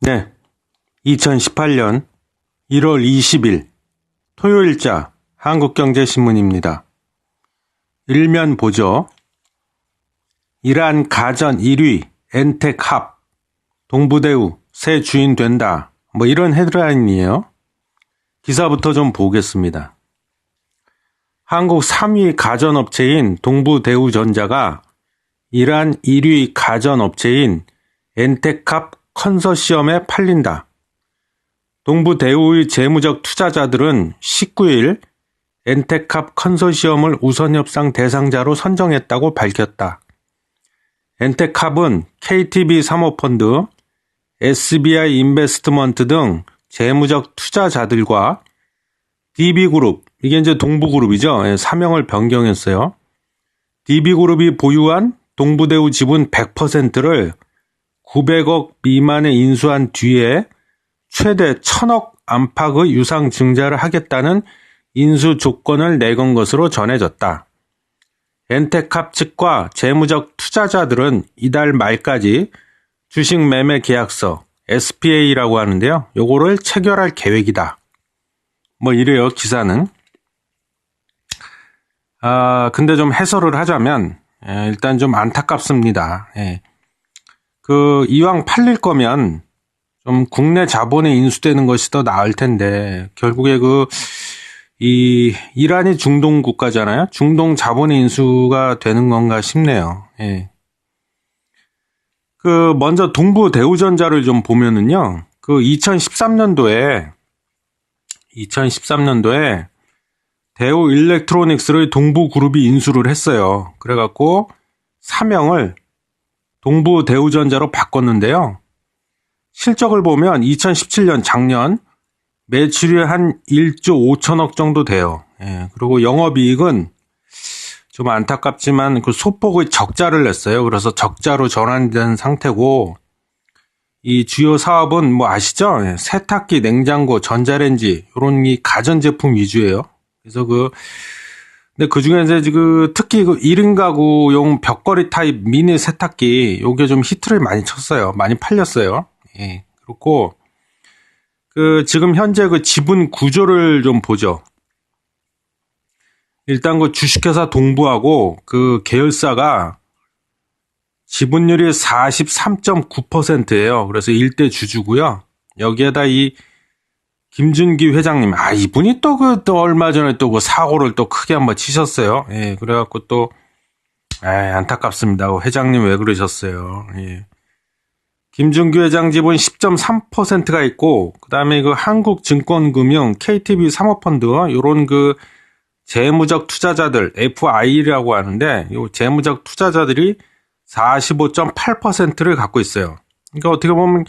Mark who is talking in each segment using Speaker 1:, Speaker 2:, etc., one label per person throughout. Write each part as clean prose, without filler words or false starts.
Speaker 1: 네, 2018년 1월 20일 토요일자 한국경제신문입니다. 일면 보죠. 이란 가전 1위 엔텍합 동부대우 새 주인 된다. 이런 헤드라인이에요. 기사부터 좀 보겠습니다. 한국 3위 가전업체인 동부대우전자가 이란 1위 가전업체인 엔텍합 컨소시엄에 팔린다. 동부대우의 재무적 투자자들은 19일 엔텍합 컨소시엄을 우선협상 대상자로 선정했다고 밝혔다. 엔텍합은 KTB 사모펀드, SBI 인베스트먼트 등 재무적 투자자들과 DB그룹, 이게 이제 동부그룹이죠. 사명을 변경했어요. DB그룹이 보유한 동부대우 지분 100%를 900억 미만에 인수한 뒤에 최대 1000억 안팎의 유상 증자를 하겠다는 인수 조건을 내건 것으로 전해졌다. 엔텍합 측과 재무적 투자자들은 이달 말까지 주식 매매 계약서 SPA라고 하는데요. 요거를 체결할 계획이다. 이래요, 기사는. 근데 좀 해설을 하자면 일단 좀 안타깝습니다. 이왕 팔릴 거면 좀 국내 자본에 인수되는 것이 더 나을 텐데, 결국에 이란이 중동 국가잖아요. 중동 자본의 인수가 되는 건가 싶네요. 먼저 동부대우전자를 좀 보면은요, 2013년도에 대우 일렉트로닉스를 동부그룹이 인수를 했어요. 그래갖고 사명을 동부대우전자로 바꿨는데요. 실적을 보면 2017년 작년 매출이 한 1조 5천억 정도 돼요. 그리고 영업이익은 좀 안타깝지만 소폭의 적자를 냈어요. 그래서 적자로 전환된 상태고, 이 주요 사업은 아시죠? 세탁기, 냉장고, 전자레인지 이런 이 가전제품 위주예요. 그래서 근데 그 중에 이제 특히 1인 가구용 벽걸이 타입 미니 세탁기, 요게 좀 히트를 많이 쳤어요. 많이 팔렸어요. 그렇고, 지금 현재 지분 구조를 좀 보죠. 일단 주식회사 동부하고 계열사가 지분율이 43.9%예요. 그래서 일대 주주고요. 여기에다 이 김준기 회장님, 이분이 또 얼마 전에 또 사고를 또 크게 한번 치셨어요. 그래갖고 또, 안타깝습니다. 회장님 왜 그러셨어요. 김준기 회장 지분 10.3%가 있고, 그 다음에 한국증권금융, KTB 사모펀드, 요런 재무적 투자자들, FI라고 하는데, 요 재무적 투자자들이 45.8%를 갖고 있어요. 그러니까 어떻게 보면,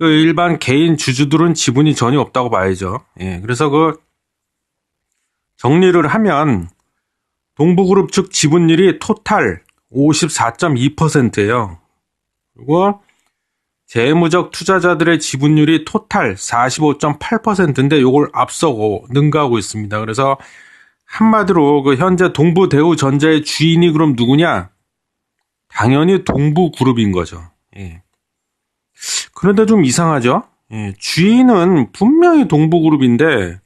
Speaker 1: 일반 개인 주주들은 지분이 전혀 없다고 봐야죠. 그래서 정리를 하면, 동부그룹 측 지분율이 토탈 54.2%예요. 그리고 재무적 투자자들의 지분율이 토탈 45.8%인데 요걸 앞서고 능가하고 있습니다. 그래서 한마디로 현재 동부대우전자의 주인이 그럼 누구냐? 당연히 동부그룹인 거죠. 그런데 좀 이상하죠? 주인은 분명히 동부그룹인데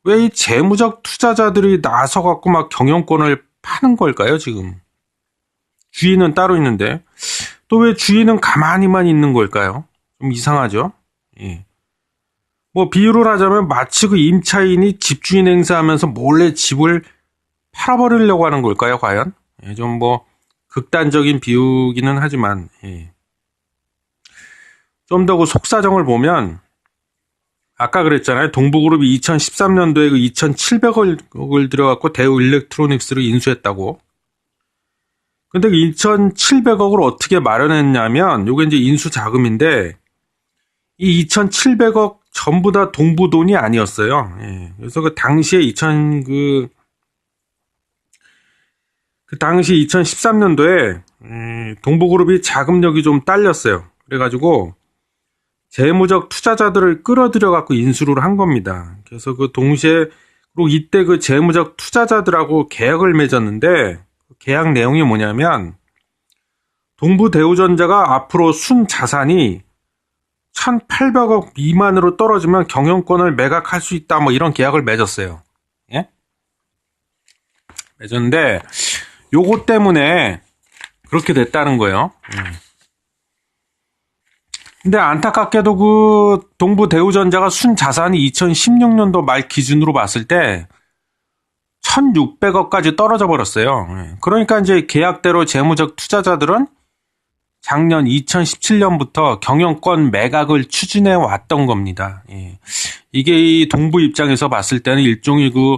Speaker 1: 왜 이 재무적 투자자들이 나서갖고 막 경영권을 파는 걸까요, 지금? 주인은 따로 있는데 또 왜 주인은 가만히만 있는 걸까요? 좀 이상하죠? 비유를 하자면 마치 임차인이 집주인 행사하면서 몰래 집을 팔아버리려고 하는 걸까요, 과연? 좀 극단적인 비유기는 하지만, 좀 더 속사정을 보면, 아까 그랬잖아요. 동부그룹이 2013년도에 2,700억을 들여갖고 대우 일렉트로닉스를 인수했다고. 근데 2,700억을 어떻게 마련했냐면, 요게 이제 인수 자금인데, 이 2,700억 전부 다 동부 돈이 아니었어요. 그래서 당시에 당시 2013년도에 동부그룹이 자금력이 좀 딸렸어요. 그래가지고 재무적 투자자들을 끌어들여 갖고 인수를 한 겁니다. 그래서 동시에 그리고 이때 재무적 투자자들하고 계약을 맺었는데 계약 내용이 뭐냐면 동부대우전자가 앞으로 순 자산이 1,800억 미만으로 떨어지면 경영권을 매각할 수 있다. 뭐 이런 계약을 맺었어요. 예? 맺었는데 요거 때문에 그렇게 됐다는 거예요. 근데 안타깝게도 그 동부대우전자가 순자산이 2016년도 말 기준으로 봤을 때 1,600억까지 떨어져 버렸어요. 그러니까 이제 계약대로 재무적 투자자들은 작년 2017년부터 경영권 매각을 추진해 왔던 겁니다. 이게 이 동부 입장에서 봤을 때는 일종의 그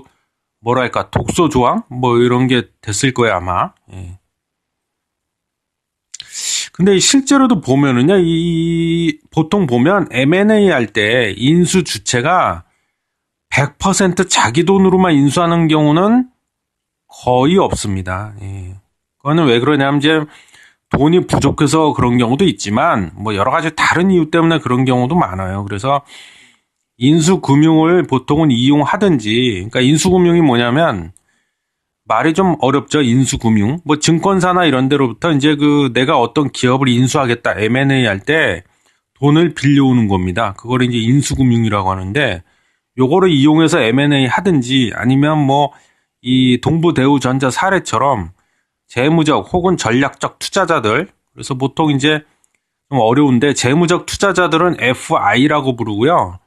Speaker 1: 뭐랄까 독소 조항 뭐 이런 게 됐을 거예요 아마. 근데 실제로도 보면은요, 보통 보면 M&A 할 때 인수 주체가 100% 자기 돈으로만 인수하는 경우는 거의 없습니다. 그거는 왜 그러냐면 이제 돈이 부족해서 그런 경우도 있지만 뭐 여러 가지 다른 이유 때문에 그런 경우도 많아요. 그래서 인수금융을 보통은 이용하든지, 그러니까 인수금융이 뭐냐면 말이 좀 어렵죠. 인수금융. 뭐 증권사나 이런 데로부터 이제 그 내가 어떤 기업을 인수하겠다 M&A 할 때 돈을 빌려오는 겁니다. 그걸 이제 인수금융이라고 하는데 요거를 이용해서 M&A 하든지 아니면 뭐 이 동부대우전자 사례처럼 재무적 혹은 전략적 투자자들, 그래서 보통 이제 좀 어려운데 재무적 투자자들은 FI라고 부르고요.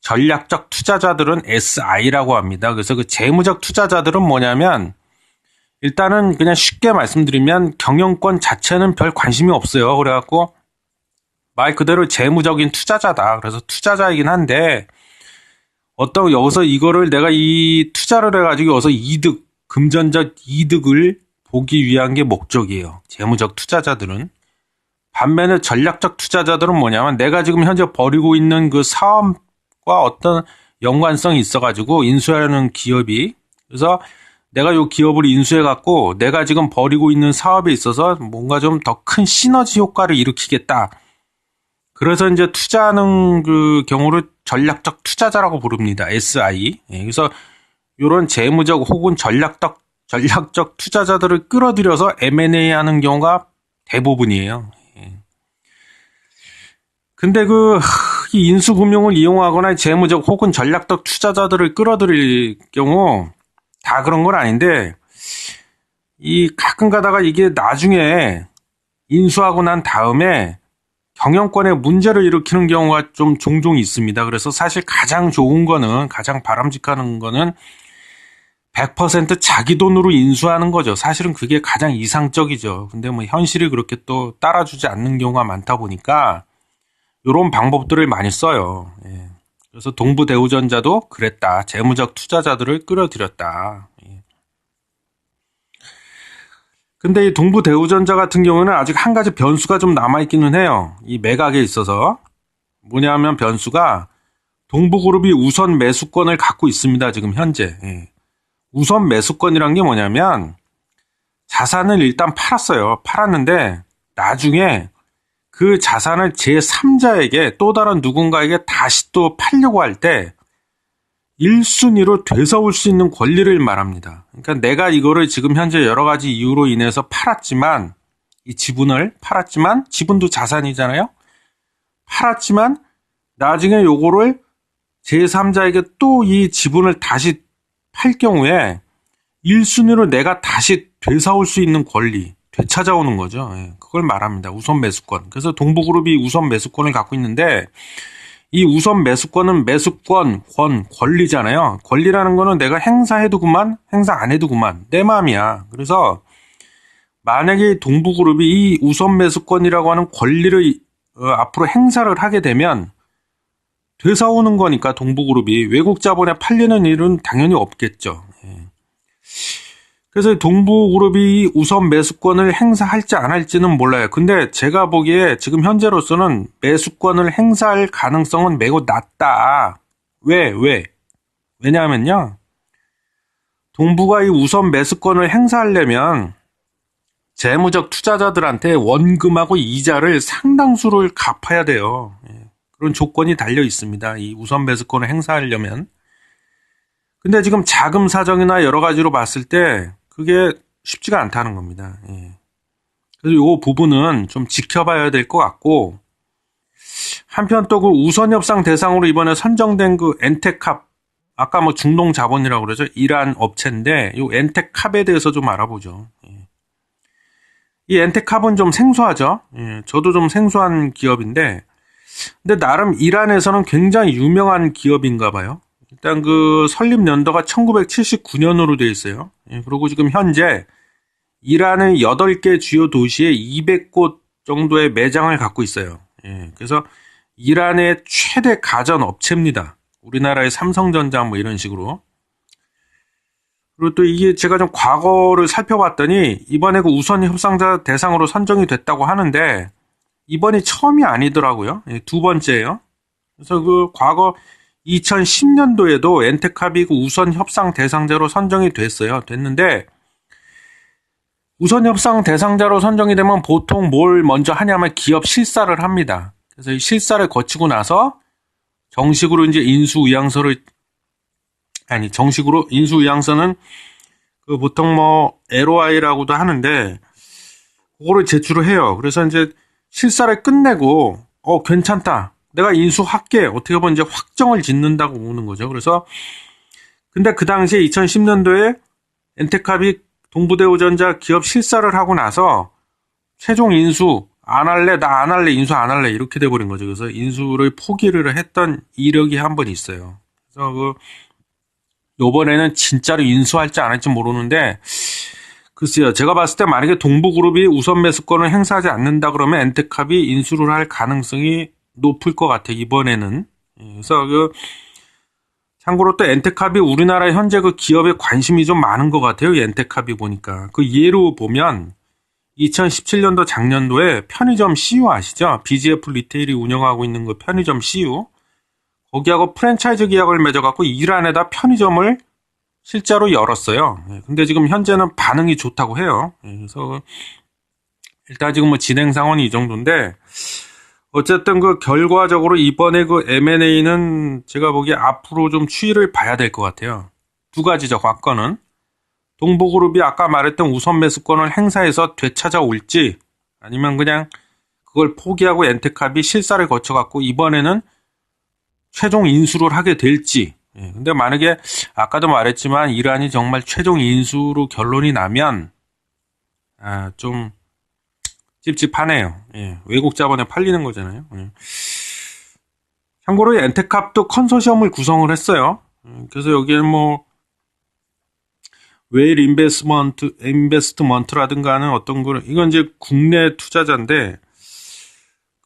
Speaker 1: 전략적 투자자들은 SI라고 합니다. 그래서 그 재무적 투자자들은 뭐냐면 일단은 그냥 쉽게 말씀드리면 경영권 자체는 별 관심이 없어요. 그래갖고 말 그대로 재무적인 투자자다. 그래서 투자자이긴 한데 어떤 여기서 이거를 내가 이 투자를 해가지고 여기서 이득, 금전적 이득을 보기 위한 게 목적이에요. 재무적 투자자들은. 반면에 전략적 투자자들은 뭐냐면 내가 지금 현재 벌이고 있는 그 사업 과 어떤 연관성이 있어가지고 인수하려는 기업이, 그래서 내가 이 기업을 인수해갖고 내가 지금 벌이고 있는 사업에 있어서 뭔가 좀 더 큰 시너지 효과를 일으키겠다. 그래서 이제 투자하는 그 경우를 전략적 투자자라고 부릅니다. SI. 그래서 이런 재무적 혹은 전략적 투자자들을 끌어들여서 M&A 하는 경우가 대부분이에요. 근데 이 인수금융을 이용하거나 재무적 혹은 전략적 투자자들을 끌어들일 경우 다 그런 건 아닌데 이 가끔 가다가 이게 나중에 인수하고 난 다음에 경영권에 문제를 일으키는 경우가 좀 종종 있습니다. 그래서 사실 가장 좋은 거는, 가장 바람직한 거는 100% 자기 돈으로 인수하는 거죠. 사실은 그게 가장 이상적이죠. 근데 뭐 현실이 그렇게 또 따라주지 않는 경우가 많다 보니까 이런 방법들을 많이 써요. 그래서 동부대우전자도 그랬다. 재무적 투자자들을 끌어들였다. 근데 이 동부대우전자 같은 경우는 아직 한 가지 변수가 좀 남아있기는 해요. 이 매각에 있어서. 뭐냐면 변수가 동부그룹이 우선 매수권을 갖고 있습니다. 지금 현재. 우선 매수권이란 게 뭐냐면 자산을 일단 팔았어요. 팔았는데 나중에 그 자산을 제3자에게 또 다른 누군가에게 다시 또 팔려고 할 때 1순위로 되서올 수 있는 권리를 말합니다. 그러니까 내가 이거를 지금 현재 여러 가지 이유로 인해서 팔았지만, 이 지분을 팔았지만, 지분도 자산이잖아요? 팔았지만 나중에 요거를 제3자에게 또 이 지분을 다시 팔 경우에 1순위로 내가 다시 되사올 수 있는 권리, 되찾아오는 거죠. 그걸 말합니다. 우선 매수권. 그래서 동부그룹이 우선 매수권을 갖고 있는데 이 우선 매수권은 매수권, 권리잖아요. 권리라는 거는 내가 행사해도 그만, 행사 안 해도 그만. 내 마음이야. 그래서 만약에 동부그룹이 이 우선 매수권이라고 하는 권리를 앞으로 행사를 하게 되면 되사오는 거니까 동부그룹이 외국 자본에 팔리는 일은 당연히 없겠죠. 그래서 동부그룹이 우선 매수권을 행사할지 안 할지는 몰라요. 근데 제가 보기에 지금 현재로서는 매수권을 행사할 가능성은 매우 낮다. 왜? 왜냐하면요. 동부가 이 우선 매수권을 행사하려면 재무적 투자자들한테 원금하고 이자를 상당수를 갚아야 돼요. 그런 조건이 달려 있습니다. 이 우선 매수권을 행사하려면. 근데 지금 자금 사정이나 여러 가지로 봤을 때 그게 쉽지가 않다는 겁니다. 그래서 이 부분은 좀 지켜봐야 될 것 같고 한편 또 그 우선협상 대상으로 이번에 선정된 그 엔테캅, 아까 뭐 중동 자본이라고 그러죠. 이란 업체인데, 이 엔테캅에 대해서 좀 알아보죠. 이 엔테캅은 좀 생소하죠. 저도 좀 생소한 기업인데, 근데 나름 이란에서는 굉장히 유명한 기업인가 봐요. 일단 그 설립 연도가 1979년으로 되어 있어요. 그리고 지금 현재 이란의 8개 주요 도시에 200곳 정도의 매장을 갖고 있어요. 그래서 이란의 최대 가전 업체입니다. 우리나라의 삼성전자 뭐 이런 식으로. 그리고 또 이게 제가 좀 과거를 살펴봤더니 이번에 그 우선 협상자 대상으로 선정이 됐다고 하는데 이번이 처음이 아니더라고요. 두 번째예요. 그래서 그 과거 2010년도에도 엔테캅이 그 우선 협상 대상자로 선정이 됐는데 우선 협상 대상자로 선정이 되면 보통 뭘 먼저 하냐면 기업 실사를 합니다. 그래서 이 실사를 거치고 나서 정식으로 인수 의향서는 그 보통 뭐 LOI라고도 하는데 그거를 제출을 해요. 그래서 이제 실사를 끝내고 괜찮다. 내가 인수할게. 어떻게 보면 이제 확정을 짓는다고 보는 거죠. 그래서 근데 그 당시에 2010년도에 엔테캅이 동부대우전자 기업 실사를 하고 나서 최종 인수 안 할래, 나 안 할래, 인수 안 할래 이렇게 돼버린 거죠. 그래서 인수를 포기를 했던 이력이 한 번 있어요. 그래서 요번에는 진짜로 인수할지 안 할지 모르는데 글쎄요. 제가 봤을 때 만약에 동부그룹이 우선 매수권을 행사하지 않는다 그러면 엔테캅이 인수를 할 가능성이 높을 것 같아요. 이번에는. 그래서 참고로 또 엔테캅이 우리나라 현재 그 기업에 관심이 좀 많은 것 같아요. 이 엔테캅이 보니까. 그 예로 보면 2017년도 작년도에 편의점 CU 아시죠? BGF 리테일이 운영하고 있는 그 편의점 CU. 거기하고 프랜차이즈 계약을 맺어갖고 이란에다 편의점을 실제로 열었어요. 근데 지금 현재는 반응이 좋다고 해요. 그래서 일단 지금 뭐 진행 상황이 이 정도인데 어쨌든 그 결과적으로 이번에 그 M&A는 제가 보기에 앞으로 좀 추이를 봐야 될 것 같아요. 두 가지죠. 관건은 동부그룹이 아까 말했던 우선 매수권을 행사해서 되찾아올지 아니면 그냥 그걸 포기하고 엔테캅이 실사를 거쳐갖고 이번에는 최종 인수를 하게 될지. 근데 만약에 아까도 말했지만 이란이 정말 최종 인수로 결론이 나면 좀 찝찝하네요. 외국 자본에 팔리는 거잖아요. 참고로 엔테캅도 컨소시엄을 구성을 했어요. 그래서 여기에 뭐 웨일 인베스트먼트라든가 하는 어떤 거 이건 이제 국내 투자자인데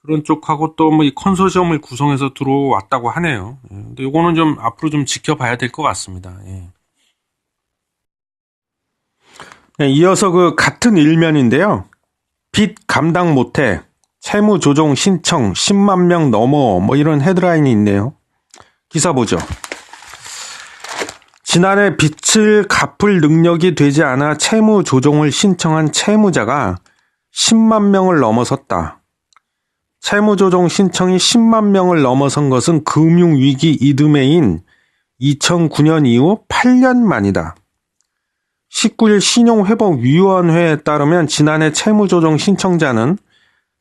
Speaker 1: 그런 쪽하고 또 뭐 이 컨소시엄을 구성해서 들어왔다고 하네요. 근데 요거는 좀 앞으로 좀 지켜봐야 될 것 같습니다. 이어서 그 같은 일면인데요. 빚 감당 못해 채무 조정 신청 10만 명 넘어 뭐 이런 헤드라인이 있네요. 기사 보죠. 지난해 빚을 갚을 능력이 되지 않아 채무 조정을 신청한 채무자가 10만 명을 넘어섰다. 채무조정 신청이 10만 명을 넘어선 것은 금융위기 이듬해인 2009년 이후 8년 만이다. 19일 신용회복위원회에 따르면 지난해 채무조정 신청자는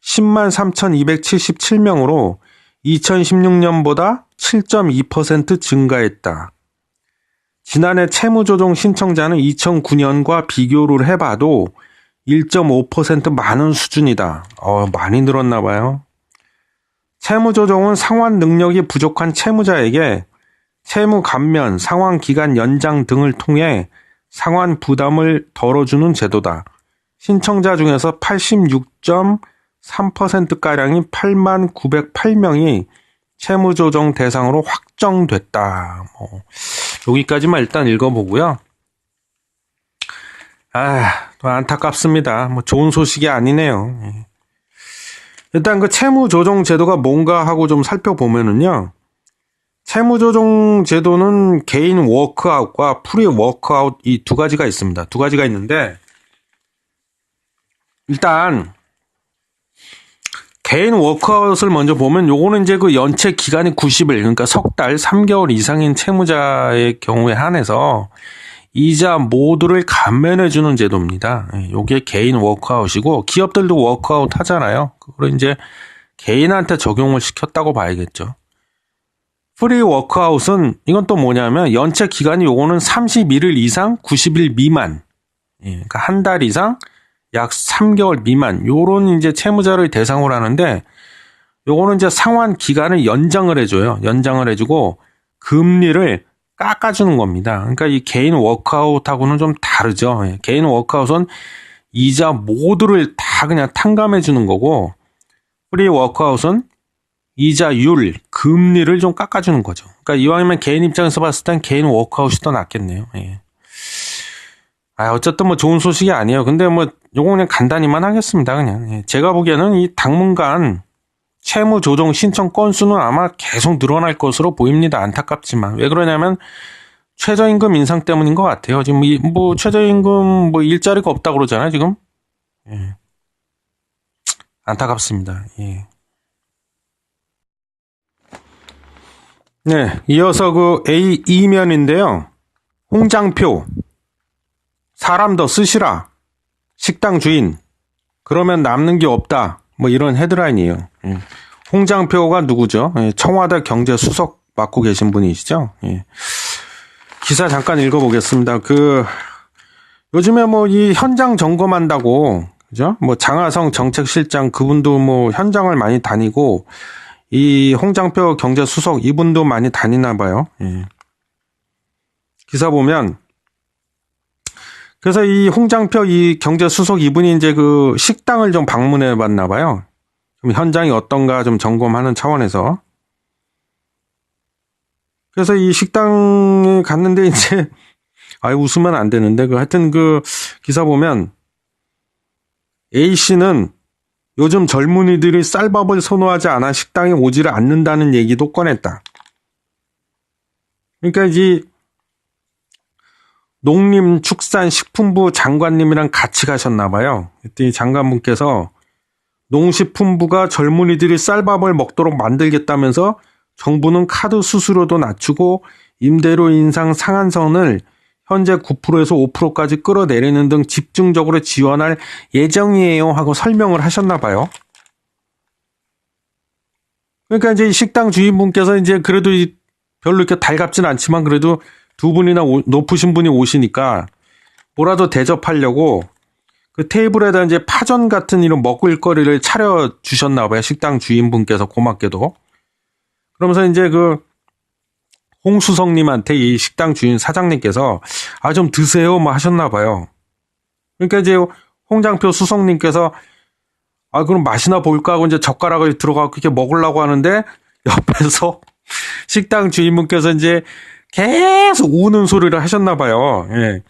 Speaker 1: 10만 3,277명으로 2016년보다 7.2% 증가했다. 지난해 채무조정 신청자는 2009년과 비교를 해봐도 1.5% 많은 수준이다. 많이 늘었나 봐요. 채무조정은 상환 능력이 부족한 채무자에게 채무 감면, 상환 기간 연장 등을 통해 상환 부담을 덜어주는 제도다. 신청자 중에서 86.3%가량인 8만 908명이 채무조정 대상으로 확정됐다. 여기까지만 일단 읽어보고요. 안타깝습니다. 좋은 소식이 아니네요. 일단 그 채무조정 제도가 뭔가 하고 좀 살펴보면은요. 채무조정 제도는 개인 워크아웃과 프리 워크아웃 이 두 가지가 있습니다. 두 가지가 있는데 일단 개인 워크아웃을 먼저 보면 요거는 이제 그 연체 기간이 90일 그러니까 석 달 3개월 이상인 채무자의 경우에 한해서 이자 모두를 감면해주는 제도입니다. 요게 개인 워크아웃이고 기업들도 워크아웃 하잖아요. 그걸 이제 개인한테 적용을 시켰다고 봐야겠죠. 프리 워크아웃은 이건 또 뭐냐면 연체 기간이 요거는 31일 이상 90일 미만. 그러니까 한 달 이상 약 3개월 미만 요런 이제 채무자를 대상으로 하는데 요거는 이제 상환 기간을 연장을 해줘요. 연장을 해주고 금리를 깎아주는 겁니다. 그러니까 이 개인 워크아웃하고는 좀 다르죠. 개인 워크아웃은 이자 모두를 다 그냥 탕감해 주는 거고 프리 워크아웃은 이자율, 금리를 좀 깎아주는 거죠. 그러니까 이왕이면 개인 입장에서 봤을 땐 개인 워크아웃이 더 낫겠네요. 예. 어쨌든 뭐 좋은 소식이 아니에요. 근데 뭐 요거 그냥 간단히만 하겠습니다. 그냥. 예. 제가 보기에는 이 당분간 채무 조정 신청 건수는 아마 계속 늘어날 것으로 보입니다. 안타깝지만. 왜 그러냐면 최저임금 인상 때문인 것 같아요. 지금 뭐 최저임금 뭐 일자리가 없다고 그러잖아요, 지금. 예. 안타깝습니다. 예. 네, 이어서 그 A2면인데요. 홍장표, 사람 더 쓰시라, 식당 주인, 그러면 남는 게 없다. 뭐 이런 헤드라인이에요. 홍장표가 누구죠? 청와대 경제수석 맡고 계신 분이시죠? 기사 잠깐 읽어보겠습니다. 요즘에 뭐 이 현장 점검한다고, 그죠? 뭐 장하성 정책실장 그분도 뭐 현장을 많이 다니고, 이 홍장표 경제수석 이분도 많이 다니나 봐요. 기사 보면 그래서 이 홍장표 이 경제수석 이분이 이제 그 식당을 좀 방문해 봤나 봐요. 좀 현장이 어떤가 좀 점검하는 차원에서. 그래서 이 식당에 갔는데 이제 웃으면 안 되는데 하여튼 그 기사 보면 A 씨는 요즘 젊은이들이 쌀밥을 선호하지 않아 식당에 오지를 않는다는 얘기도 꺼냈다. 그러니까 이제 농림축산식품부 장관님이랑 같이 가셨나 봐요. 그때 장관분께서 농식품부가 젊은이들이 쌀밥을 먹도록 만들겠다면서 정부는 카드 수수료도 낮추고 임대료 인상 상한선을 현재 9%에서 5%까지 끌어내리는 등 집중적으로 지원할 예정이에요 하고 설명을 하셨나 봐요. 그러니까 이제 식당 주인분께서 이제 그래도 별로 이렇게 달갑진 않지만 그래도 두 분이나 높으신 분이 오시니까 뭐라도 대접하려고 그 테이블에다 이제 파전 같은 이런 먹을거리를 차려 주셨나 봐요. 식당 주인분께서 고맙게도. 그러면서 이제 홍수성님한테 이 식당 주인 사장님께서 좀 드세요 뭐 하셨나 봐요. 그러니까 이제 홍장표 수석님께서 그럼 맛이나 볼까 하고 이제 젓가락을 들어가고 이렇게 먹으려고 하는데 옆에서 식당 주인분께서 이제 계속 우는 소리를 하셨나 봐요. 예.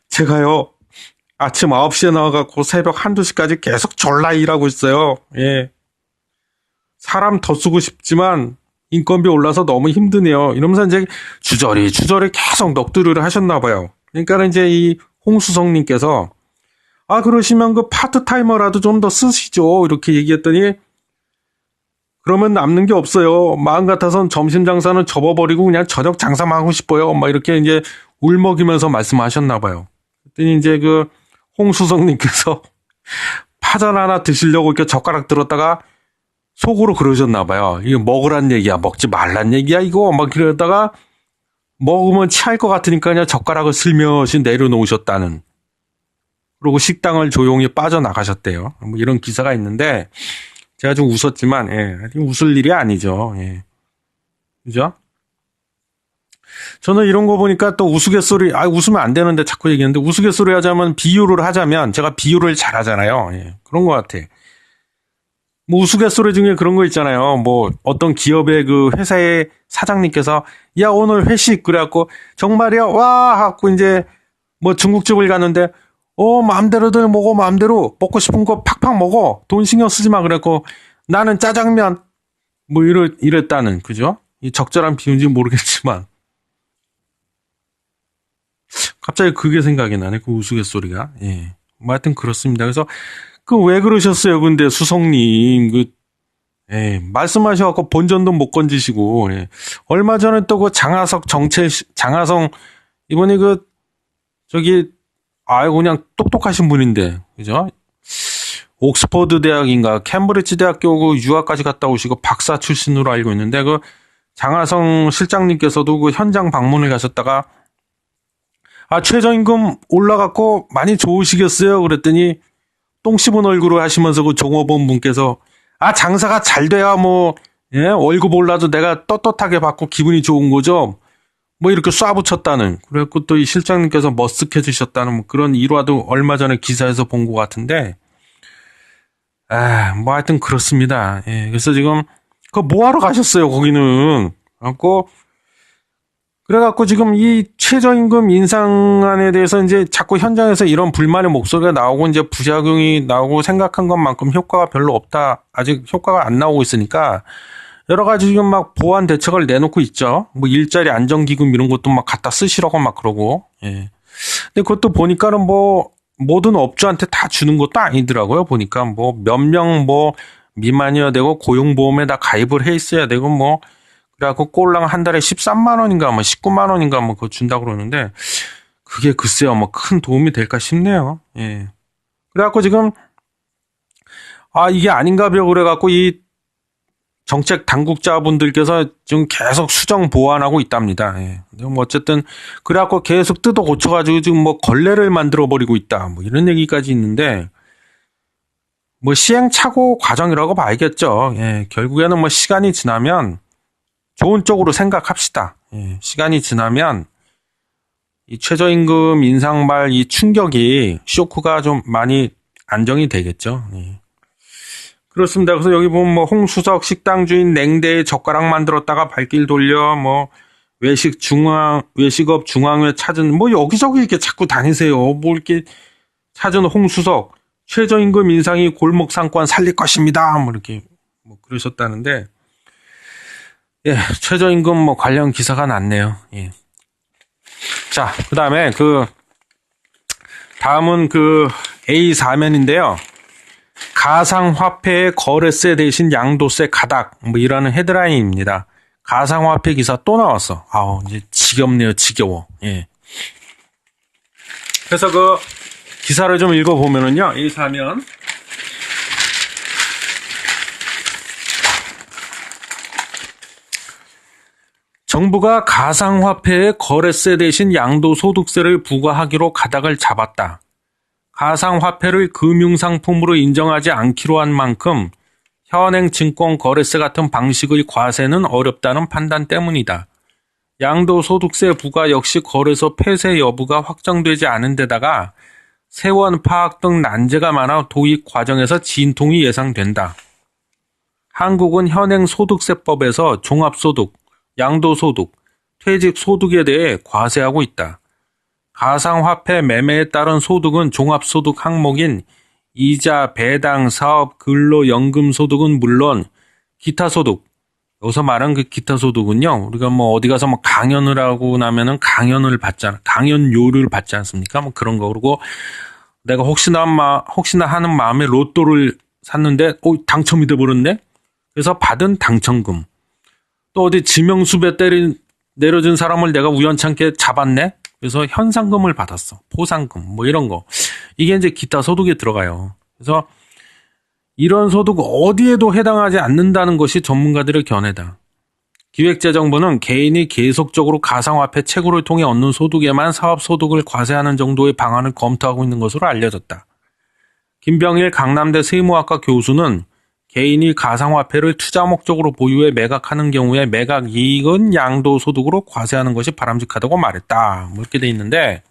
Speaker 1: 제가요 아침 9시에 나와갖고 새벽 1-2시까지 계속 졸라 일하고 있어요. 예. 사람 더 쓰고 싶지만 인건비 올라서 너무 힘드네요. 이러면서 이제 주저리 계속 넋두리를 하셨나 봐요. 그러니까 이제 이 홍수성님께서 그러시면 그 파트타이머라도 좀 더 쓰시죠. 이렇게 얘기했더니 그러면 남는 게 없어요. 마음 같아선 점심 장사는 접어버리고 그냥 저녁 장사만 하고 싶어요. 막 이렇게 이제 울먹이면서 말씀하셨나 봐요. 그랬더니 이제 그 홍수성님께서 파전 하나 드시려고 이렇게 젓가락 들었다가 속으로 그러셨나 봐요. 이거 먹으란 얘기야, 먹지 말란 얘기야 이거 막 그러다가 먹으면 취할 것 같으니까 그냥 젓가락을 슬며시 내려놓으셨다는. 그리고 식당을 조용히 빠져나가셨대요. 뭐 이런 기사가 있는데 제가 좀 웃었지만 웃을 일이 아니죠. 그죠? 저는 이런 거 보니까 또 우스갯소리, 웃으면 안 되는데 자꾸 얘기하는데 우스갯소리 하자면 비유를 하자면 제가 비유를 잘하잖아요. 그런 것 같아. 뭐 우스갯소리 중에 그런 거 있잖아요. 뭐 어떤 기업의 그 회사의 사장님께서 야 오늘 회식 그래갖고 정말이야 와 하고 이제 뭐 중국집을 갔는데 마음대로들 먹어 마음대로 먹고 싶은 거 팍팍 먹어 돈 신경 쓰지 마 그래갖고 나는 짜장면 뭐 이랬다는 그죠? 이 적절한 비유인지 모르겠지만 갑자기 그게 생각이 나네 그 우스갯소리가. 뭐 하여튼 그렇습니다. 그래서 왜 그러셨어요? 근데 수석님 말씀하셔갖고 본전도 못 건지시고 얼마 전에 또 그 장하성 이번에 그냥 똑똑하신 분인데 그죠? 옥스퍼드 대학인가 캠브리지 대학교 그 유학까지 갔다 오시고 박사 출신으로 알고 있는데 그 장하성 실장님께서도 그 현장 방문을 가셨다가 최저임금 올라갔고 많이 좋으시겠어요? 그랬더니 똥 씹은 얼굴을 하시면서 그 종업원 분께서 장사가 잘 돼야 월급 올라도 내가 떳떳하게 받고 기분이 좋은 거죠. 이렇게 쏴붙였다는. 그래갖고 또 이 실장님께서 머쓱해지셨다는 그런 일화도 얼마 전에 기사에서 본 것 같은데, 하여튼 그렇습니다. 예, 그래서 지금 뭐하러 가셨어요, 거기는. 그래갖고 지금 이 최저임금 인상안에 대해서 이제 자꾸 현장에서 이런 불만의 목소리가 나오고 이제 부작용이 나오고 생각한 것만큼 효과가 별로 없다. 아직 효과가 안 나오고 있으니까 여러 가지 지금 막 보완 대책을 내놓고 있죠. 일자리 안정기금 이런 것도 막 갖다 쓰시라고 막 그러고. 예. 근데 그것도 보니까는 모든 업주한테 다 주는 것도 아니더라고요. 보니까 몇 명 미만이어야 되고 고용보험에 다 가입을 해 있어야 되고 그래갖고 꼴랑 한 달에 13만 원인가 19만 원인가 그거 준다고 그러는데 그게 글쎄요 큰 도움이 될까 싶네요. 예. 그래갖고 지금 이게 아닌가 벼 그래갖고 이 정책 당국자분들께서 지금 계속 수정 보완하고 있답니다. 예. 어쨌든 그래갖고 계속 뜯어 고쳐가지고 지금 걸레를 만들어 버리고 있다. 이런 얘기까지 있는데 시행착오 과정이라고 봐야겠죠. 예. 결국에는 시간이 지나면 좋은 쪽으로 생각합시다. 예. 시간이 지나면 이 최저임금 인상발 이 충격이 쇼크가 좀 많이 안정이 되겠죠. 예. 그렇습니다. 그래서 여기 보면 홍수석 식당 주인 냉대에 젓가락 만들었다가 발길 돌려 외식업 중앙회 찾은 여기저기 이렇게 자꾸 다니세요. 이렇게 찾은 홍수석 최저임금 인상이 골목 상권 살릴 것입니다. 이렇게 그러셨다는데 예, 최저임금 관련 기사가 났네요. 예. 자, 그다음에 다음은 A4면인데요. 가상화폐의 거래세 대신 양도세 가닥 이라는 헤드라인입니다. 가상화폐 기사 또 나왔어. 이제 지겹네요. 지겨워. 예. 그래서 기사를 좀 읽어보면은요. A4면 정부가 가상화폐의 거래세 대신 양도소득세를 부과하기로 가닥을 잡았다. 가상화폐를 금융상품으로 인정하지 않기로 한 만큼 현행 증권 거래세 같은 방식의 과세는 어렵다는 판단 때문이다. 양도소득세 부과 역시 거래소 폐쇄 여부가 확정되지 않은 데다가 세원 파악 등 난제가 많아 도입 과정에서 진통이 예상된다. 한국은 현행 소득세법에서 종합소득, 양도소득, 퇴직소득에 대해 과세하고 있다. 가상화폐 매매에 따른 소득은 종합소득 항목인 이자, 배당, 사업, 근로, 연금소득은 물론 기타 소득, 여기서 말한 기타 소득은요, 우리가 어디 가서 강연을 하고 나면은 강연료를 받지 않습니까? 그런 거. 그리고 내가 혹시나 하는 마음에 로또를 샀는데, 당첨이 돼버렸네? 그래서 받은 당첨금. 또 어디 지명수배 내려준 사람을 내가 우연찮게 잡았네? 그래서 현상금을 받았어. 포상금, 이런 거. 이게 이제 기타 소득에 들어가요. 그래서 이런 소득 어디에도 해당하지 않는다는 것이 전문가들의 견해다. 기획재정부는 개인이 계속적으로 가상화폐 채굴을 통해 얻는 소득에만 사업소득을 과세하는 정도의 방안을 검토하고 있는 것으로 알려졌다. 김병일 강남대 세무학과 교수는 개인이 가상화폐를 투자 목적으로 보유해 매각하는 경우에 매각 이익은 양도소득으로 과세하는 것이 바람직하다고 말했다. 이렇게 돼 있는데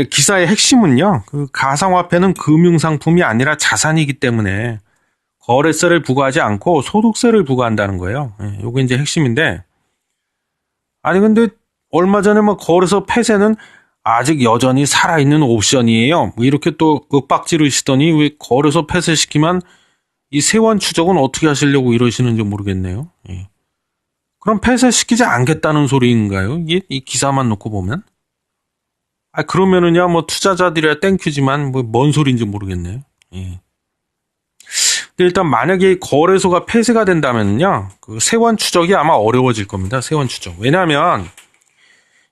Speaker 1: 기사의 핵심은요. 가상화폐는 금융상품이 아니라 자산이기 때문에 거래세를 부과하지 않고 소득세를 부과한다는 거예요. 요게 이제 핵심인데 근데 얼마 전에 거래소 폐쇄는 아직 여전히 살아있는 옵션이에요. 이렇게 또 윽박지르시더니 왜 거래소 폐쇄시키면 이 세원 추적은 어떻게 하시려고 이러시는지 모르겠네요. 예. 그럼 폐쇄시키지 않겠다는 소리인가요? 이 기사만 놓고 보면? 그러면은야 투자자들이야 땡큐지만 뭔 소리인지 모르겠네요. 예. 근데 일단 만약에 거래소가 폐쇄가 된다면요, 세원 추적이 아마 어려워질 겁니다. 세원 추적. 왜냐하면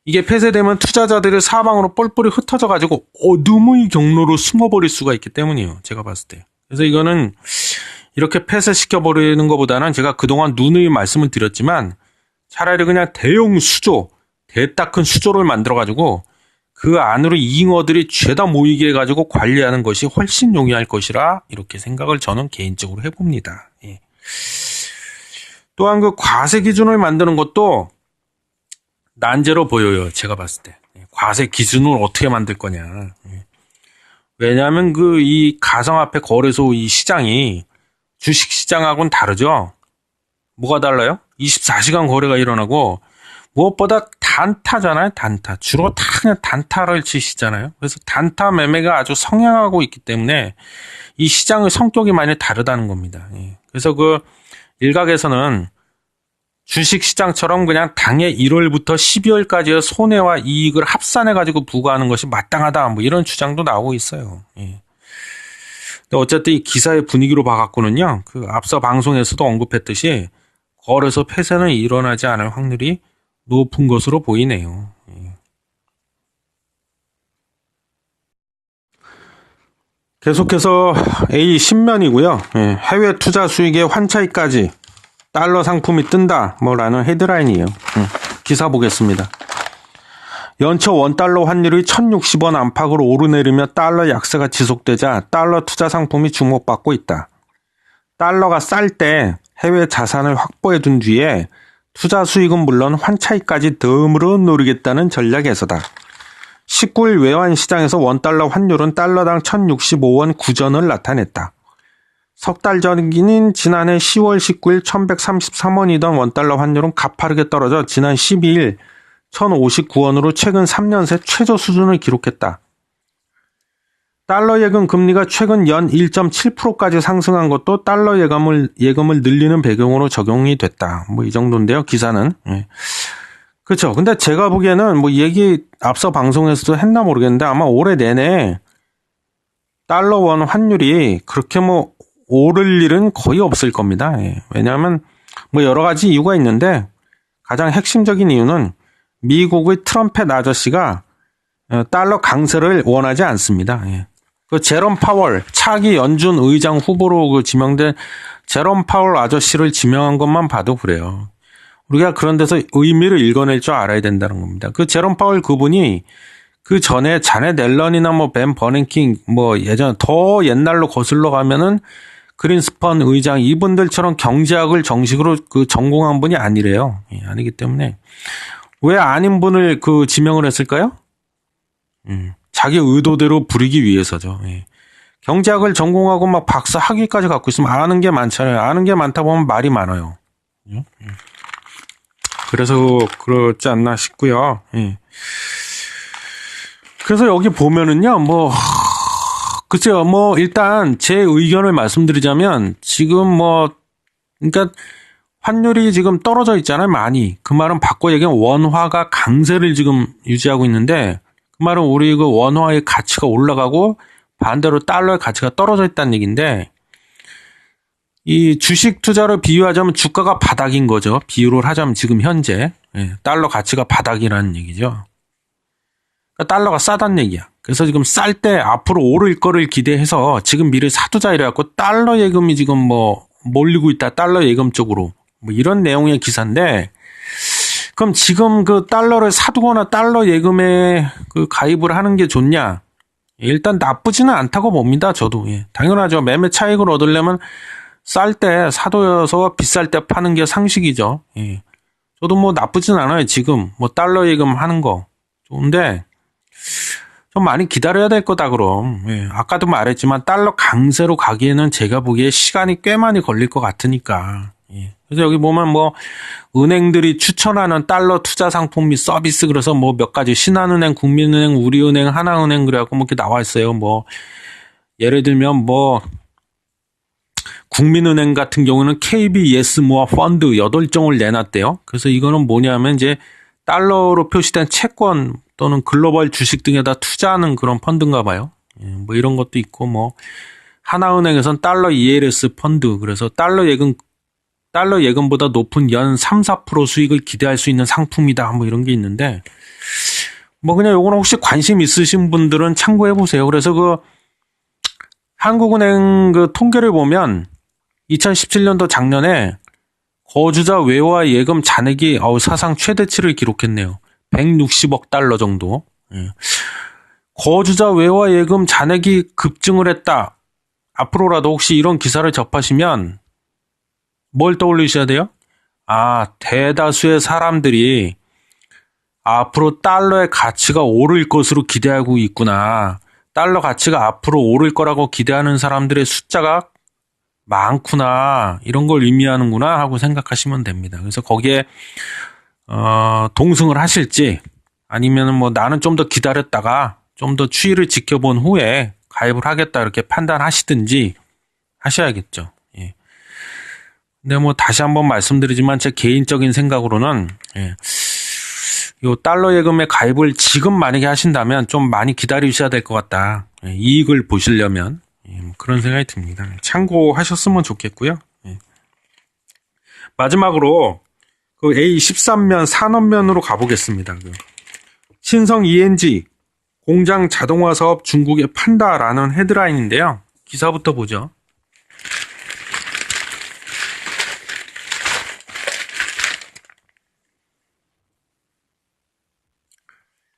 Speaker 1: 이게 폐쇄되면 투자자들이 사방으로 뻘뻘이 흩어져가지고 어둠의 경로로 숨어버릴 수가 있기 때문이에요. 제가 봤을 때. 그래서 이거는 이렇게 폐쇄시켜버리는 것보다는 제가 그동안 누누이 말씀을 드렸지만 차라리 그냥 대형 수조, 대따 큰 수조를 만들어가지고 그 안으로 잉어들이 죄다 모이게 해가지고 관리하는 것이 훨씬 용이할 것이라 이렇게 생각을 저는 개인적으로 해봅니다. 예. 또한 그 과세 기준을 만드는 것도 난제로 보여요. 제가 봤을 때. 과세 기준을 어떻게 만들 거냐. 왜냐하면 이 가상화폐 거래소 이 시장이 주식 시장하고는 다르죠. 뭐가 달라요? 24시간 거래가 일어나고 무엇보다 단타잖아요. 단타. 주로 다 그냥 단타를 치시잖아요. 그래서 단타 매매가 아주 성행하고 있기 때문에 이 시장의 성격이 많이 다르다는 겁니다. 그래서 그 일각에서는 주식 시장처럼 그냥 당해 1월부터 12월까지의 손해와 이익을 합산해가지고 부과하는 것이 마땅하다. 뭐 이런 주장도 나오고 있어요. 근데 어쨌든 이 기사의 분위기로 봐갖고는요, 그 앞서 방송에서도 언급했듯이 거래소 폐쇄는 일어나지 않을 확률이 높은 것으로 보이네요. 계속해서 A 신면이고요. 해외 투자 수익의 환차익까지 달러 상품이 뜬다 뭐라는 헤드라인이에요. 기사 보겠습니다. 연초 원달러 환율이 1060원 안팎으로 오르내리며 달러 약세가 지속되자 달러 투자 상품이 주목받고 있다. 달러가 쌀 때 해외 자산을 확보해 둔 뒤에 투자 수익은 물론 환차익까지 덤으로 노리겠다는 전략에서다. 19일 외환시장에서 원달러 환율은 달러당 1065원 구전을 나타냈다. 석 달 전인 지난해 10월 19일 1133원이던 원달러 환율은 가파르게 떨어져 지난 12일 1059원으로 최근 3년 새 최저 수준을 기록했다. 달러 예금 금리가 최근 연 1.7%까지 상승한 것도 달러 예금을 늘리는 배경으로 적용이 됐다. 뭐 이 정도인데요, 기사는. 그렇죠. 근데 제가 보기에는 뭐 얘기 앞서 방송에서도 했나 모르겠는데 아마 올해 내내 달러 원 환율이 그렇게 뭐 오를 일은 거의 없을 겁니다. 왜냐하면 뭐 여러 가지 이유가 있는데 가장 핵심적인 이유는 미국의 트럼펫 아저씨가 달러 강세를 원하지 않습니다. 그 제롬 파월 차기 연준 의장 후보로 그 지명된 제롬 파월 아저씨를 지명한 것만 봐도 그래요. 우리가 그런 데서 의미를 읽어낼 줄 알아야 된다는 겁니다. 그 제롬 파월 그분이 그 전에 자넷 앨런이나 뭐 벤 버냉킹 뭐 예전 더 옛날로 거슬러 가면은 그린스펀 의장 이분들처럼 경제학을 정식으로 그 전공한 분이 아니래요. 아니기 때문에 왜 아닌 분을 그 지명을 했을까요? 자기 의도대로 부리기 위해서죠. 경제학을 전공하고 막 박사 학위까지 갖고 있으면 아는 게 많잖아요. 아는 게 많다 보면 말이 많아요. 그래서 그렇지 않나 싶고요. 그래서 여기 보면은요, 뭐 글쎄요, 뭐 일단 제 의견을 말씀드리자면 지금 뭐 그러니까 환율이 지금 떨어져 있잖아요, 많이. 그 말은 바꿔 얘기하면 원화가 강세를 지금 유지하고 있는데 그 말은 우리 그 원화의 가치가 올라가고 반대로 달러의 가치가 떨어져 있다는 얘기인데 이 주식 투자를 비유하자면 주가가 바닥인 거죠. 비유를 하자면 지금 현재 달러 가치가 바닥이라는 얘기죠. 그러니까 달러가 싸다는 얘기야. 그래서 지금 쌀 때 앞으로 오를 거를 기대해서 지금 미리 사두자 이래갖고 달러 예금이 지금 뭐 몰리고 있다. 달러 예금 쪽으로. 뭐 이런 내용의 기사인데 그럼 지금 그 달러를 사두거나 달러 예금에 그 가입을 하는 게 좋냐? 일단 나쁘지는 않다고 봅니다. 저도. 당연하죠. 매매 차익을 얻으려면 쌀 때 사둬서 비쌀 때 파는 게 상식이죠. 저도 뭐 나쁘진 않아요. 지금 뭐 달러 예금 하는 거 좋은데 좀 많이 기다려야 될 거다 그럼. 아까도 말했지만 달러 강세로 가기에는 제가 보기에 시간이 꽤 많이 걸릴 것 같으니까. 그래서 여기 보면 뭐 은행들이 추천하는 달러 투자 상품 및 서비스 그래서 뭐 몇 가지 신한은행, 국민은행, 우리은행, 하나은행 그래갖고 뭐 이렇게 나와 있어요. 뭐 예를 들면 뭐 국민은행 같은 경우는 KBS 모아 펀드 8종을 내놨대요. 그래서 이거는 뭐냐면 이제 달러로 표시된 채권 또는 글로벌 주식 등에다 투자하는 그런 펀드인가 봐요. 뭐 이런 것도 있고 뭐 하나은행에서는 달러 ELS 펀드 그래서 달러 예금 달러 예금보다 높은 연 3, 4% 수익을 기대할 수 있는 상품이다. 뭐 이런 게 있는데, 뭐 그냥 요거는 혹시 관심 있으신 분들은 참고해 보세요. 그래서 그 한국은행 그 통계를 보면 2017년도 작년에 거주자 외화 예금 잔액이 사상 최대치를 기록했네요. 160억 달러 정도. 예. 거주자 외화 예금 잔액이 급증을 했다. 앞으로라도 혹시 이런 기사를 접하시면 뭘 떠올리셔야 돼요? 대다수의 사람들이 앞으로 달러의 가치가 오를 것으로 기대하고 있구나. 달러 가치가 앞으로 오를 거라고 기대하는 사람들의 숫자가 많구나. 이런 걸 의미하는구나 하고 생각하시면 됩니다. 그래서 거기에 동승을 하실지 아니면 뭐 나는 좀 더 기다렸다가 좀 더 추이를 지켜본 후에 가입을 하겠다 이렇게 판단하시든지 하셔야겠죠. 예. 근데 뭐 다시 한번 말씀드리지만 제 개인적인 생각으로는 요 달러 예금에 가입을 지금 만약에 하신다면 좀 많이 기다리셔야 될 것 같다. 이익을 보시려면 그런 생각이 듭니다. 참고하셨으면 좋겠고요. 마지막으로 그 A13면 산업면으로 가보겠습니다. 신성 ENG 공장 자동화 사업 중국에 판다라는 헤드라인인데요. 기사부터 보죠.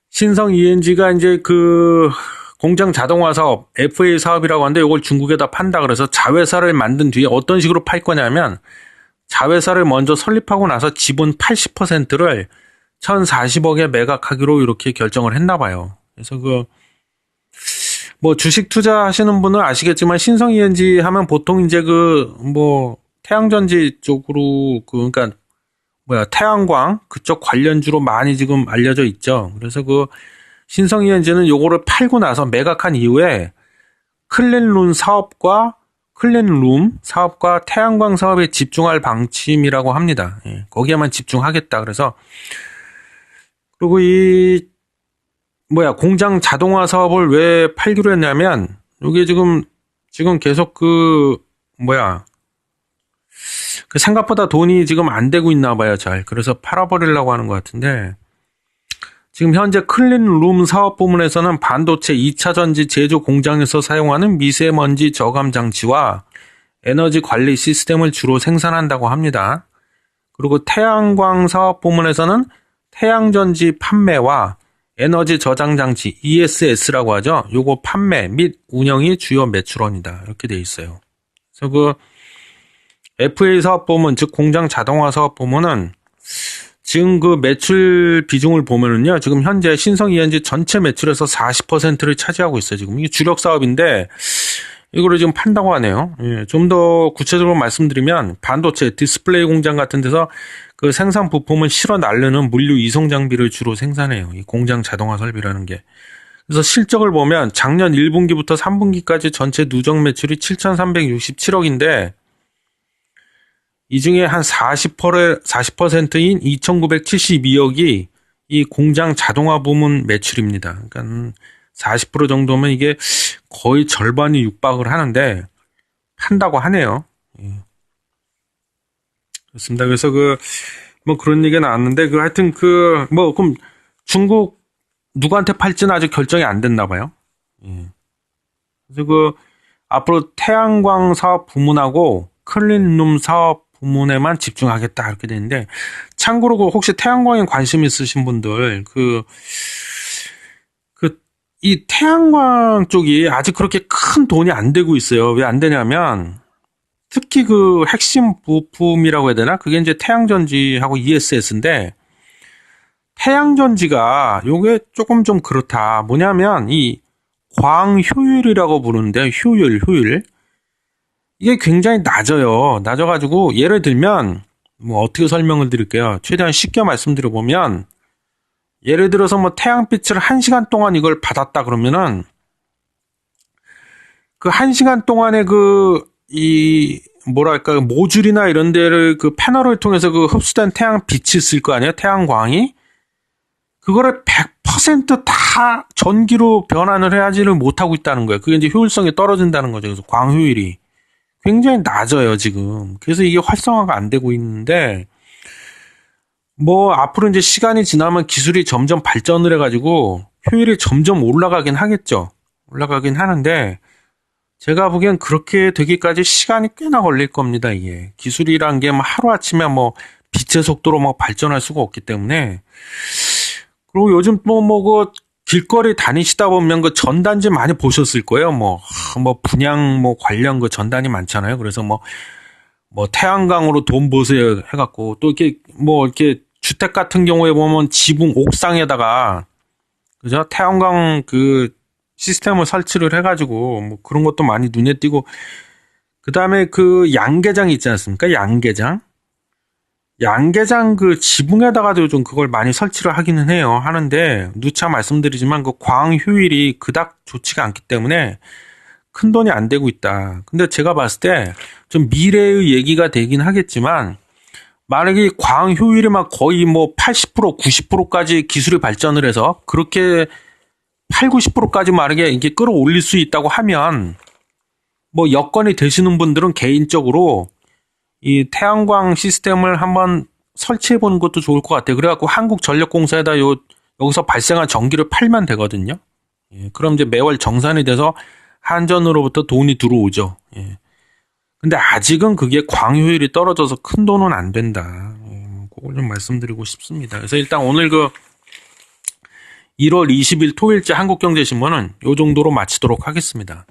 Speaker 1: 신성 ENG가 이제 그 공장 자동화 사업, FA 사업이라고 하는데 이걸 중국에다 판다 그래서 자회사를 만든 뒤에 어떤 식으로 팔 거냐면 자회사를 먼저 설립하고 나서 지분 80%를 1,040억에 매각하기로 이렇게 결정을 했나 봐요. 그래서 뭐 주식 투자하시는 분은 아시겠지만 신성 ENG 하면 보통 이제 뭐 태양전지 쪽으로 그러니까 태양광 그쪽 관련주로 많이 지금 알려져 있죠. 그래서 신성 ENG는 요거를 팔고 나서 매각한 이후에 클린룸 사업과 태양광 사업에 집중할 방침이라고 합니다. 거기에만 집중하겠다. 그래서 그리고 공장 자동화 사업을 왜 팔기로 했냐면 이게 지금 계속 생각보다 돈이 지금 안 되고 있나 봐요, 잘. 그래서 팔아버리려고 하는 것 같은데, 지금 현재 클린룸 사업 부문에서는 반도체 2차 전지 제조 공장에서 사용하는 미세먼지 저감 장치와 에너지 관리 시스템을 주로 생산한다고 합니다. 그리고 태양광 사업 부문에서는 태양전지 판매와 에너지 저장 장치 ESS라고 하죠. 요거 판매 및 운영이 주요 매출원이다. 이렇게 돼 있어요. 그래서 FA 사업 부문, 즉 공장 자동화 사업 부문은 지금 매출 비중을 보면은요, 지금 현재 신성 ENG 전체 매출에서 40%를 차지하고 있어요. 지금 이게 주력 사업인데 이거를 지금 판다고 하네요. 좀 더 구체적으로 말씀드리면 반도체, 디스플레이 공장 같은 데서 그 생산 부품을 실어 나르는 물류 이송 장비를 주로 생산해요. 이 공장 자동화 설비라는 게. 그래서 실적을 보면 작년 1분기부터 3분기까지 전체 누적 매출이 7,367억인데 이 중에 한 40%인 2,972억이 이 공장 자동화 부문 매출입니다. 그러니까 40% 정도면 이게 거의 절반이 육박을 하는데 판다고 하네요. 그렇습니다. 그래서 그런 얘기가 나왔는데 하여튼 그럼 중국 누구한테 팔지는 아직 결정이 안 됐나 봐요. 그래서 앞으로 태양광 사업 부문하고 클린룸 사업 부문에만 집중하겠다 이렇게 되는데 참고로 혹시 태양광에 관심 있으신 분들 이 태양광 쪽이 아직 그렇게 큰 돈이 안 되고 있어요. 왜 안 되냐면 특히 핵심 부품이라고 해야 되나? 그게 이제 태양전지하고 ESS인데 태양전지가 요게 조금 좀 그렇다. 뭐냐면 이 광효율이라고 부르는데 효율 이게 굉장히 낮아요. 낮아가지고 예를 들면 뭐 어떻게 설명을 드릴게요. 최대한 쉽게 말씀드려보면 예를 들어서 태양빛을 1시간 동안 이걸 받았다 그러면은 그 1시간 동안에 모듈이나 이런 데를 패널을 통해서 흡수된 태양빛이 있을 거 아니에요? 태양광이. 그거를 100%다 전기로 변환을 해야지를 못하고 있다는 거예요. 그게 이제 효율성이 떨어진다는 거죠. 그래서 광효율이 굉장히 낮아요, 지금. 그래서 이게 활성화가 안 되고 있는데, 뭐, 앞으로 이제 시간이 지나면 기술이 점점 발전을 해가지고, 효율이 점점 올라가긴 하겠죠. 올라가긴 하는데, 제가 보기엔 그렇게 되기까지 시간이 꽤나 걸릴 겁니다, 이게. 기술이란 게 뭐 하루아침에 뭐, 빛의 속도로 뭐 발전할 수가 없기 때문에. 그리고 요즘 그, 길거리 다니시다 보면 그 전단지 많이 보셨을 거예요. 뭐 분양 뭐 관련 그 전단이 많잖아요. 그래서 뭐 태양광으로 돈 버세요 해갖고 또 이렇게 주택 같은 경우에 보면 지붕 옥상에다가 그죠? 태양광 그 시스템을 설치를 해가지고 뭐 그런 것도 많이 눈에 띄고 그 다음에 그 양계장 있지 않습니까? 양계장 그 지붕에다가도 요즘 그걸 많이 설치를 하기는 해요. 하는데 누차 말씀드리지만 그 광 효율이 그닥 좋지가 않기 때문에 큰 돈이 안 되고 있다. 근데 제가 봤을 때 좀 미래의 얘기가 되긴 하겠지만 만약에 광 효율이 막 거의 뭐 80%, 90%까지 기술이 발전을 해서 그렇게 8, 90%까지 만약에 이게 끌어올릴 수 있다고 하면 뭐 여건이 되시는 분들은 개인적으로 이 태양광 시스템을 한번 설치해 보는 것도 좋을 것 같아요. 그래갖고 한국전력공사에다 여기서 발생한 전기를 팔면 되거든요. 예, 그럼 이제 매월 정산이 돼서 한전으로부터 돈이 들어오죠. 예. 근데 아직은 그게 광효율이 떨어져서 큰 돈은 안 된다. 그걸 좀 말씀드리고 싶습니다. 그래서 일단 오늘 그 1월 20일 토요일째 한국경제신문은 요 정도로 마치도록 하겠습니다.